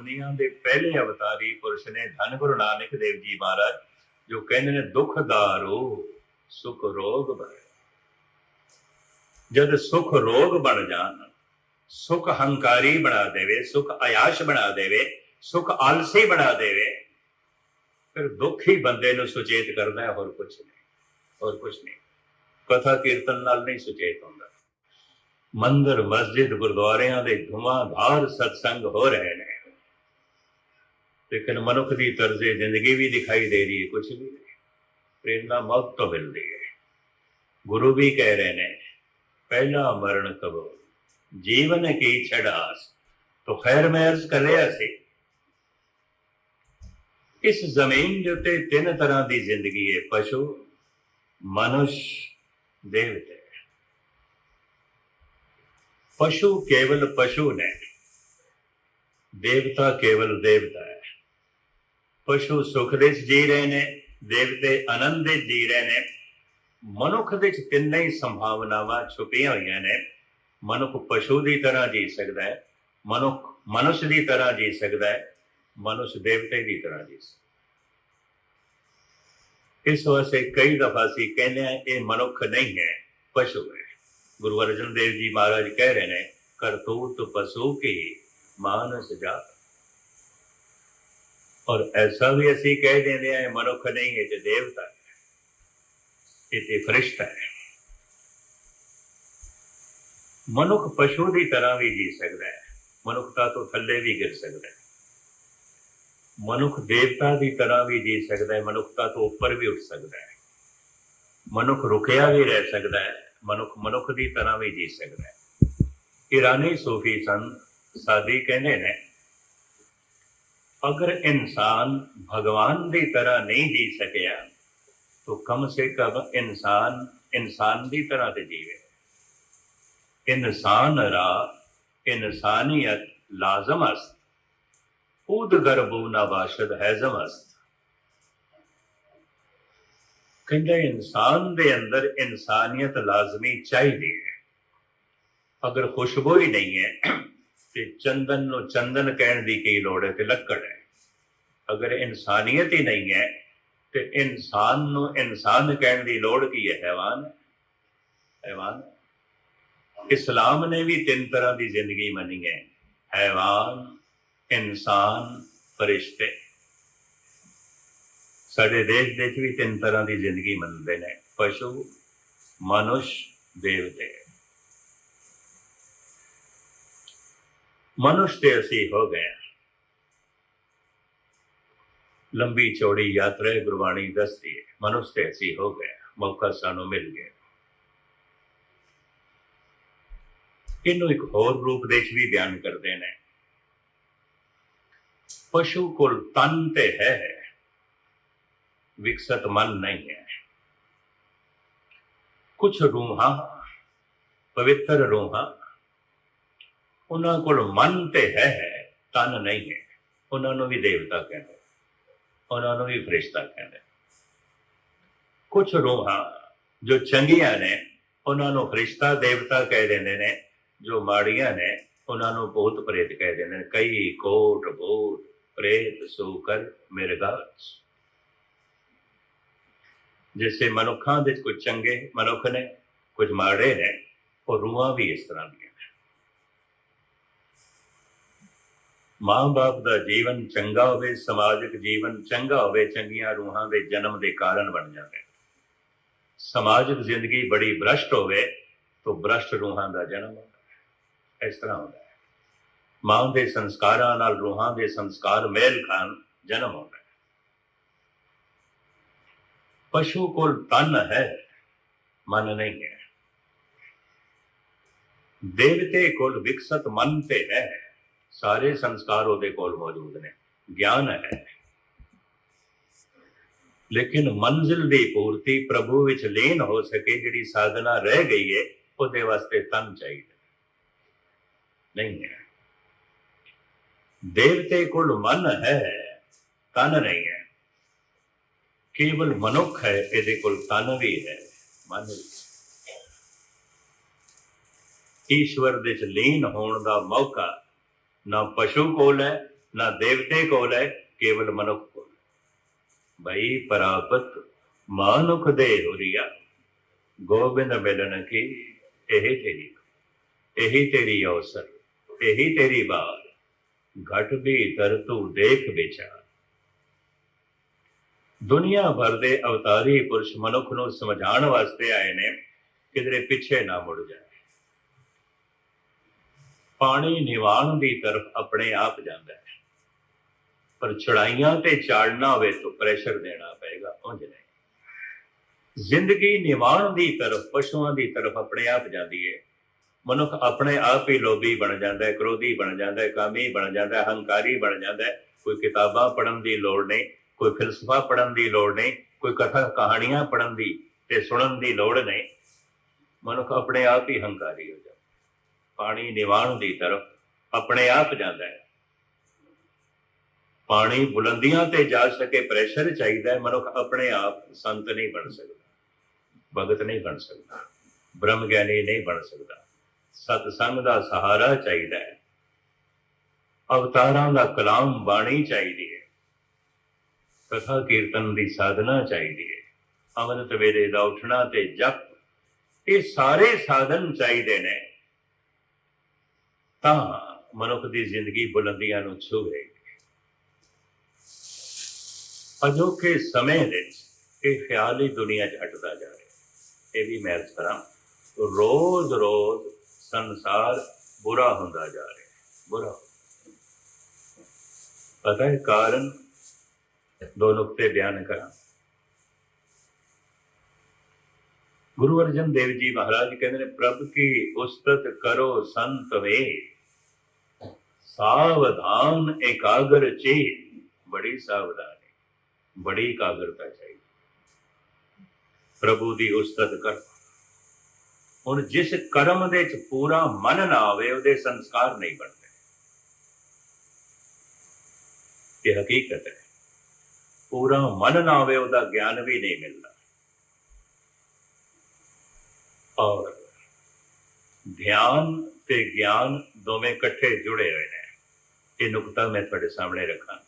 दुनिया के पहले अवतारी पुरुष ने धन गुरु नानक देव जी महाराज, जो कहते हैं दुख दारो सुख रोग बने। जब सुख रोग बन जान, सुख हंकारी बना देवे, सुख अयाश बना देवे, सुख आलसी बना देवे, फिर दुख ही बंदे नूं सुचेत करना है, और कुछ नहीं, और कुछ नहीं। कथा कीर्तन नाल नहीं सुचेत होंदा। मंदिर मस्जिद गुरुद्वारियां दे धुआंधार सत्संग हो रहे हैं, लेकिन मनुख की तर्जे जिंदगी भी दिखाई दे रही है, कुछ भी नहीं। प्रेरणा मौत तो मिल रही है। गुरु भी कह रहे हैं, पहला मरण कबो जीवन की छड़ास। तो खैर मैं अर्ज कर रहा सी, इस जमीन के उत्ते तीन तरह की जिंदगी है, पशु, मनुष्य, देवते। पशु केवल पशु ने, देवता केवल देवता है। पशु सुख दे जी रहे ने, देवते आनंद दे जी रहे ने। मनुख दे तीन ही संभावनावां छुपिया हुई ने। मनुख पशु की तरह जी सकता है, मनुख मनुष्य की तरह जी सकता है, मनुष्य देवते की तरह जी सकता। इस वास्ते कई दफा असीं कहने हैं ये मनुख नहीं है, पशु है। गुरु अर्जन देव जी महाराज कह रहे हैं, करतूत पशु की मानस जात। और ऐसा भी असीं कह देंगे हैं मनुख नहीं है, ये देवता है, ये फरिश्ता है। मनुख पशु की तरह भी जी सकता है, मनुखता तो थले भी गिर सकता है। मनुख देवता की तरह भी जी सकता है, मनुखता तो ऊपर भी उठ सकता है। मनुख रुकिया भी रह सकता है, मनुख मनुख की तरह भी जी सकता है। ईरानी सूफी संत साधी कहते हैं, अगर इंसान भगवान की तरह नहीं जी सकिया तो कम से कम इंसान इंसान की तरह तो जीवे। इंसान रा इंसानियत लाजम अस्त, उद गर्भू ना बाशद हैजम अस्त। कहते इंसान दे अंदर इंसानियत लाजमी चाहिए। अगर खुशबू ही नहीं है तो चंदन नो चंदन कहने की की लोड़ है, तो लक्कड़ है। अगर इंसानियत ही नहीं है तो इंसान नो इंसान कहने की लोड़ की है, हैवान है, हैवान। इस्लाम ने भी तीन तरह की जिंदगी मनी है, हैवान, इंसान, फरिश्ते। साडे देश भी तीन तरह की जिंदगी मनते हैं, पशु, मनुष्य, देवते। मनुष्य ते असी हो गए, लंबी चौड़ी यात्रा गुरबाणी दसती है, मनुष्य ते असी हो गए, मौका सानू मिल गया। इनू एक होर रूप देश भी बयान करते हैं, पशु को तन ते है, विकसित मन नहीं है। कुछ रूहां, पवित्र रूहां, उन्होंने को मन ते है, तन नहीं है। उन्होंने भी देवता कहते, उन्होंने भी फरिश्ता कहते। कुछ रूहां जो चंगिया ने उन्होंने फरिश्ता देवता कह देंगे ने, जो माड़िया ने उन्होंने भूत प्रेत कह देंगे। कई कोट भूत प्रेत सूकर मिर्गा। जैसे मनुखा दे कुछ चंगे मनुख ने, कुछ माड़े ने, और रूहां भी इस तरह दी। मां बाप का जीवन चंगा होवे, समाजिक जीवन चंगा होवे, चंगियां रूहां दे जन्म के कारण बन जाए। समाजिक जिंदगी बड़ी भ्रष्ट होवे तो भ्रष्ट रूहां का जन्म होता है। इस तरह होता है। मां के संस्कारां नाल रूहां के संस्कार मेल खान जन्म होता है। पशु को तन है, मन नहीं है। देवते को विकसित मन ते है, सारे संस्कार उहदे कोल मौजूद ने, ज्ञान है। लेकिन मंजिल की पूर्ति प्रभु विच लीन हो सके, जिहड़ी साधना रह गई है, उहदे वास्ते तन चाहिए नहीं है। देवते को मन है, तन नहीं है। केवल मनुख है, इहदे कोल तन भी है, मन भी। ईश्वर दे च लीन होने का मौका ना पशु कोल है, ना देवते कोल है, केवल मनुख कोल। भई परापत मानुख दे हुरिया, गोबिंद मिलन की यही तेरी, यही तेरी अवसर, यही तेरी बात, घट भी तर तू देख विचार। दुनिया भर दे अवतारी पुरुष मनुख ਨੂੰ ਸਮਝਾਉਣ ਵਾਸਤੇ ਆਏ ਨੇ, ਕਿਧਰੇ ਪਿੱਛੇ ਨਾ ਮੁੜ ਜਾਏ। ਪਾਣੀ ਨਿਵਾਣ ਦੀ ਤਰਫ ਆਪਣੇ ਆਪ ਜਾਂਦਾ ਹੈ, ਪਰ ਚੜਾਈਆਂ ਤੇ ਚਾੜਨਾ ਹੋਵੇ ਤਾਂ ਪ੍ਰੈਸ਼ਰ ਦੇਣਾ ਪਏਗਾ, ਉਂਝ ਨਹੀਂ। ਜ਼ਿੰਦਗੀ ਨਿਵਾਣ ਦੀ ਤਰਫ, ਪਸ਼ੂਆਂ ਦੀ ਤਰਫ ਆਪਣੇ ਆਪ ਜਾਂਦੀ ਹੈ। ਮਨੁੱਖ ਆਪਣੇ ਆਪ ਹੀ ਲੋਭੀ ਬਣ ਜਾਂਦਾ ਹੈ, ਕ੍ਰੋਧੀ ਬਣ ਜਾਂਦਾ ਹੈ, ਕਾਮੀ ਬਣ ਜਾਂਦਾ ਹੈ, ਹੰਕਾਰੀ ਬਣ ਜਾਂਦਾ ਹੈ। ਕੋਈ ਕਿਤਾਬਾਂ ਪੜ੍ਹਨ ਦੀ ਲੋੜ ਨਹੀਂ, ਕੋਈ ਫਿਲਸਫਾ ਪੜ੍ਹਨ ਦੀ ਲੋੜ ਨਹੀਂ, ਕੋਈ ਕਥਾ ਕਹਾਣੀਆਂ ਪੜ੍ਹਨ ਦੀ ਤੇ ਸੁਣਨ ਦੀ ਲੋੜ ਨਹੀਂ। ਮਨੁੱਖ ਆਪਣੇ ਆਪ ਹੀ ਹੰਕਾਰੀ ਹੋ ਜਾਂਦਾ। ਪਾਣੀ ਨਿਵਾਣ ਦੀ ਤਰਫ ਆਪਣੇ ਆਪ ਜਾਂਦਾ ਹੈ। ਪਾਣੀ ਬੁਲੰਦੀਆਂ ਤੇ ਜਾ ਸਕੇ, ਪ੍ਰੈਸ਼ਰ ਚਾਹੀਦਾ ਹੈ। ਮਨੁੱਖ ਆਪਣੇ ਆਪ ਸੰਤ ਨਹੀਂ ਬਣ ਸਕਦਾ, ਭਗਤ ਨਹੀਂ ਬਣ ਸਕਦਾ, ਬ੍ਰਹਮ ਗਿਆਨੀ ਨਹੀਂ ਬਣ ਸਕਦਾ। ਸਤਸੰਗ ਦਾ ਸਹਾਰਾ ਚਾਹੀਦਾ ਹੈ, ਅਵਤਾਰਾਂ ਦਾ ਕਲਾਮ ਬਾਣੀ ਚਾਹੀਦੀ ਹੈ, ਕਥਾ ਕੀਰਤਨ ਦੀ ਸਾਧਨਾ ਚਾਹੀਦੀ ਹੈ, ਅੰਮ੍ਰਿਤ ਵੇਲੇ ਦਾ ਉੱਠਣਾ ਤੇ ਜਪ, ਇਹ ਸਾਰੇ ਸਾਧਨ ਚਾਹੀਦੇ ਨੇ, ਤਾਂ ਮਨੁੱਖ ਦੀ ਜ਼ਿੰਦਗੀ ਬੁਲੰਦੀਆਂ ਨੂੰ ਛੂਹੇਗੀ। ਅਜੋਕੇ ਸਮੇਂ ਵਿੱਚ ਇਹ ਖਿਆਲ ਹੀ ਦੁਨੀਆ 'ਚ ਹਟਦਾ ਜਾ ਰਿਹਾ। ਇਹ ਵੀ ਮੈਂ ਕਰਾਂ, ਰੋਜ਼ ਰੋਜ਼ ਸੰਸਾਰ ਬੁਰਾ ਹੁੰਦਾ ਜਾ ਰਿਹਾ, ਬੁਰਾ। ਪਤਾ ਹੈ ਕਾਰਨ? ਦੋ ਨੁਕਤੇ ਬਿਆਨ ਕਰਾਂ। ਗੁਰੂ ਅਰਜਨ ਦੇਵ ਜੀ ਮਹਾਰਾਜ ਕਹਿੰਦੇ ਨੇ, ਪ੍ਰਭ ਕੀ ਉਸਤਤ ਕਰੋ ਸੰਤ ਵੇ, ਸਾਵਧਾਨ ਇਕਾਗਰ ਚੇਤ। ਬੜੀ ਸਾਵਧਾਨੀ, ਬੜੀ ਇਕਾਗਰਤਾ ਚਾਹੀਦੀ। ਪ੍ਰਭੂ ਦੀ ਉਸਤਤ ਕਰ। ਹੁਣ ਜਿਸ ਕਰਮ ਦੇ ਚ ਪੂਰਾ ਮਨ ਨਾ ਆਵੇ, ਉਹਦੇ ਸੰਸਕਾਰ ਨਹੀਂ ਬਣਦੇ। ਇਹ ਹਕੀਕਤ ਹੈ। ਪੂਰਾ ਮਨ ਨਾ ਆਵੇ, ਉਹਦਾ ਗਿਆਨ ਵੀ ਨਹੀਂ ਮਿਲਦਾ। ਔਰ ਧਿਆਨ ਤੇ ਗਿਆਨ ਦੋਵੇਂ ਇਕੱਠੇ ਜੁੜੇ ਹੋਏ ਨੇ। ਇਹ ਨੁਕਤਾ ਮੈਂ ਤੁਹਾਡੇ ਸਾਹਮਣੇ ਰੱਖਾਂ।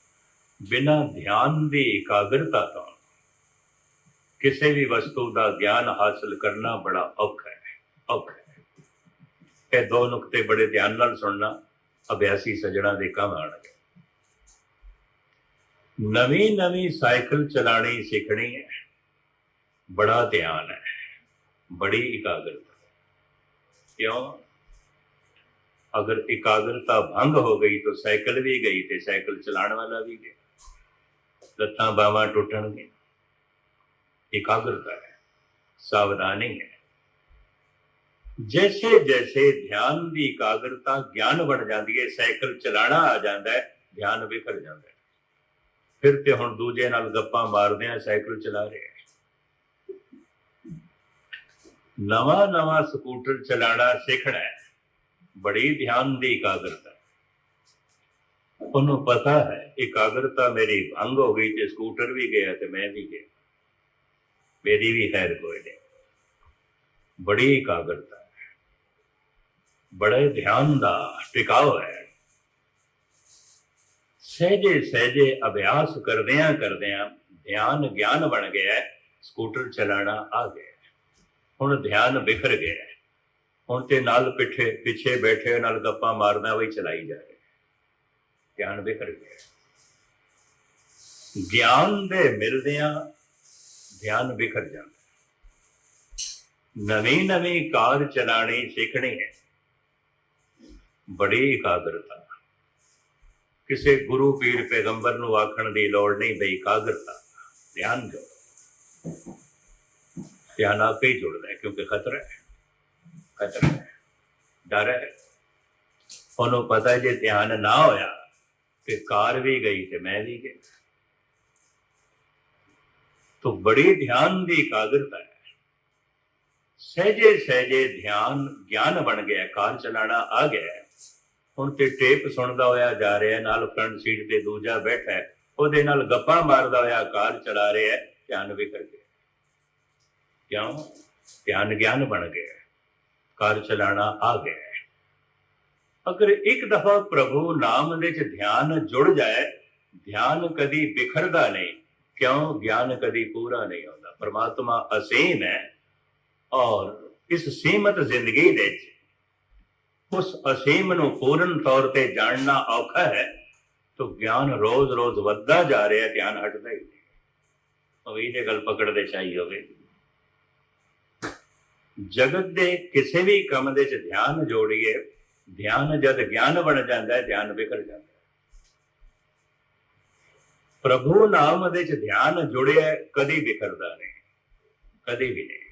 ਬਿਨਾਂ ਧਿਆਨ ਦੀ ਇਕਾਗਰਤਾ ਤੋਂ ਕਿਸੇ ਵੀ ਵਸਤੂ ਦਾ ਗਿਆਨ ਹਾਸਲ ਕਰਨਾ ਬੜਾ ਔਖਾ ਹੈ, ਔਖਾ ਹੈ। ਇਹ ਦੋ ਨੁਕਤੇ ਬੜੇ ਧਿਆਨ ਨਾਲ ਸੁਣਨਾ, ਅਭਿਆਸੀ ਸੱਜਣਾ ਦੇ ਕੰਮ ਆਉਣਗੇ। ਨਵੀਂ ਨਵੀਂ ਸਾਈਕਲ ਚਲਾਣੀ ਸਿੱਖਣੀ ਹੈ, ਬੜਾ ਧਿਆਨ ਹੈ, ਬੜੀ ਇਕਾਗਰਤਾ। ਕਿਉਂ? अगर एकाग्रता भंग हो गई तो साइकिल भी गई, तो साइकिल चलाने वाला भी गया, लत्तां बावां टुटणगे। एकाग्रता है, सावधानी है। जैसे जैसे ध्यान की एकाग्रता ज्ञान बन जाती है, साइकिल चलाना आ जाता है, ध्यान बिखर जाता है। फिर तो हुण दूजे नाल गप्पां मारदे आ साइकिल चला रहे हैं। नवा नवा स्कूटर चलाना सीखना है, बड़ी ध्यान की एकाग्रता। उन्होंने पता है एकाग्रता मेरी भंग हो गई तो स्कूटर भी गया तो मैं भी गया, मेरी भी खैर कोई नहीं। बड़ी एकाग्रता है, बड़े ध्यान का टिकाव है। सहजे सहजे अभ्यास करदियां करदियां ध्यान ज्ञान बन गया है, स्कूटर चलाना आ गया, हुण ध्यान बिखर गया। ਹੁਣ ਤੇ ਨਾਲ ਪਿੱਛੇ ਬੈਠੇ ਨਾਲ ਗੱਪਾਂ ਮਾਰਦਾ ਵਈ ਚਲਾਈ ਜਾ ਰਹੇ, ਧਿਆਨ ਬਿਖਰ ਗਿਆ। ਗਿਆਨ ਦੇ ਮਿਲਦਿਆਂ ਧਿਆਨ ਬਿਖਰ ਜਾਂਦਾ। ਨਵੀਂ ਨਵੀਂ ਕਾਰ ਚਲਾਣੀ ਸਿੱਖਣੀ ਹੈ, ਬੜੀ ਇਕਾਗਰਤਾ। ਕਿਸੇ ਗੁਰੂ ਪੀਰ ਪੈਗੰਬਰ ਨੂੰ ਆਖਣ ਦੀ ਲੋੜ ਨਹੀਂ ਬਈ ਇਕਾਗਰਤਾ, ਧਿਆਨ ਦਿਓ। ਧਿਆਨ ਆਪੇ ਹੀ ਜੁੜਦਾ ਹੈ, ਕਿਉਂਕਿ ਖਤਰਾ ਹੈ, खतरा है, डर है। उन्होंने पता है जे ध्यान ना होया कि कार भी गई तो मैं भी गया। तो बड़ी ध्यान की एकाग्रता है। सहजे सहजे ध्यान ज्ञान बन गया, कार चलाना आ गया। हुण ते टेप सुनदा होया जा रहा है, नाल फ्रंट सीट ते दूजा बैठा है, ਉਹਦੇ ਨਾਲ ਗੱਪਾਂ मारदा होया कार चला रहा है, ध्यान बिखर गया। क्यों? ध्यान ज्ञान बन गया, कार चलाना आ गया है। ਅਗਰ ਇੱਕ ਦਫਾ ਪ੍ਰਭੂ ਨਾਮ ਦੇ ਚ ਧਿਆਨ ਜੁੜ ਜਾਏ, ਧਿਆਨ ਕਦੀ ਬਿਖਰਦਾ ਨਹੀਂ। ਕਿਉਂ? ਗਿਆਨ ਕਦੀ ਪੂਰਾ ਨਹੀਂ ਹੁੰਦਾ। ਪਰਮਾਤਮਾ ਅਸੀਮ ਹੈ ਔਰ ਇਸ ਸੀਮਤ ਜ਼ਿੰਦਗੀ ਦੇ ਵਿੱਚ ਉਸ ਅਸੀਮ ਨੂੰ ਪੂਰਨ ਤੌਰ ਤੇ ਜਾਣਨਾ ਔਖਾ ਹੈ। ਤਾਂ ਗਿਆਨ ਰੋਜ਼ ਰੋਜ਼ ਵੱਧਦਾ ਜਾ ਰਿਹਾ, ਧਿਆਨ ਹਟਦਾ ਹੀ ਨਹੀਂ। ਉਹੀ ਜੇ ਗੱਲ ਪਕੜਦੇ ਚਾਹੀ ਹੋਵੇ, ਜਗਤ ਦੇ ਕਿਸੇ ਵੀ ਕੰਮ ਦੇ ਚ ਧਿਆਨ ਜੋੜੀਏ, ਧਿਆਨ ਜਦ ਗਿਆਨ ਬਣ ਜਾਂਦਾ ਹੈ, ਧਿਆਨ ਬਿਖਰ ਜਾਂਦਾ ਹੈ। ਪ੍ਰਭੂ ਨਾਮ ਦੇ ਚ ਧਿਆਨ ਜੁੜਿਆ, ਕਦੀ ਬਿਖਰਦਾ ਨਹੀਂ, ਕਦੀ ਵੀ ਨਹੀਂ।